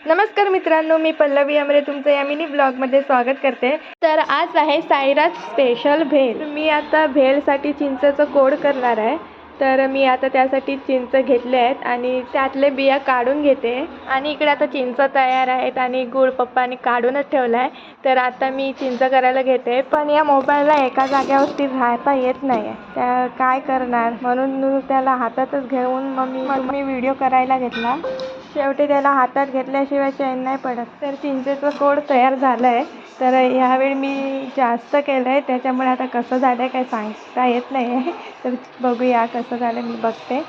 नमस्कार मित्रांनो, मी पल्लवी अमरे तुमचं या मिनी ब्लॉगमध्ये स्वागत करते। तर आज आहे साईराज स्पेशल भेळ। मी आता भेळसाठी चिंचेचं कोड करणार आहे। तर मी आता त्यासाठी चिंच घेतले आहेत आणि त्यातले बिया काढून घेते आणि इकडे आता चिंच तयार आहेत आणि गूळ पप्पांनी काढूनच ठेवला आहे। तर आता मी चिंच करायला घेते, पण या मोबाईलला एका जागेवरती राहता येत नाही आहे। त्या काय करणार म्हणून त्याला हातातच घेऊन मग मी व्हिडिओ करायला घेतला। शेवटी त्याला हातात घेतल्याशिवाय चैन नाही पडत। तर चिंचेचं कोड तयार झालं आहे। तर यावेळी मी जास्त केलं आहे, त्याच्यामुळे आता कसं झालं आहे काय सांगता येत नाही आहे। तर बघूया कसं झालं, मी बघते।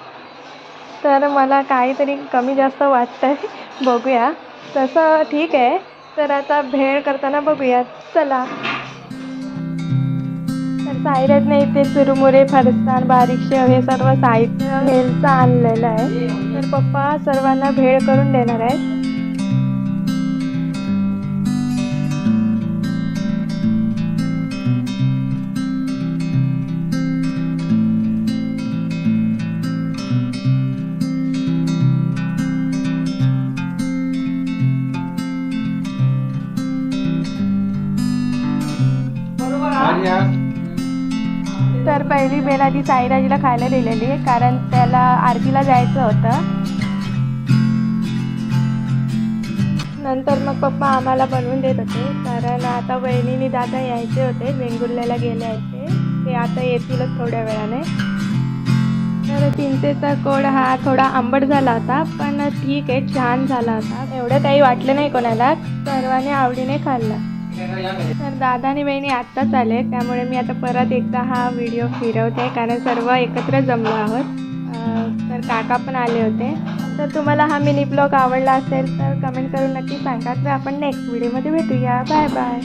तर मला काहीतरी कमी जास्त वाटतं आहे, बघूया। तसं ठीक आहे। तर आता भेळ करताना बघूया, चला। तर साईराजने इथे चुरमुरे, फरसाण, बारीक शेव हे सर्व साहित्य भेळचं आणलेलं आहे। तर पप्पा सर्वांना भेळ करून देणार आहेत। तर पहिली भेळ आधी साईराजला खायला दिलेली, कारण त्याला आरतीला जायचं होतं। नंतर मग पप्पा आम्हाला बनवून देत होते, कारण आता वहिनीनी दादा यायचे होते, वेंगुर्ल्याला गेले आहेत ते आता येतीलच थोड्या वेळाने। तर चिंचेचा कोड हा थोडा आंबट झाला होता, पण ठीक आहे, छान झाला होता। एवढं काही वाटलं नाही कोणाला, सर्वांनी आवडीने खाल्ला। तर दादा आणि बहिणी आत्ताच आले, त्यामुळे मी आता परत एकदा हा व्हिडिओ फिरवते, कारण सर्व एकत्र जमलो आहोत। तर काका पण आले होते। तर तुम्हाला हा मिनी ब्लॉग आवडला असेल तर कमेंट करून नक्की सांगा। तर आपण नेक्स्ट व्हिडिओमध्ये भेटूया। Bye bye.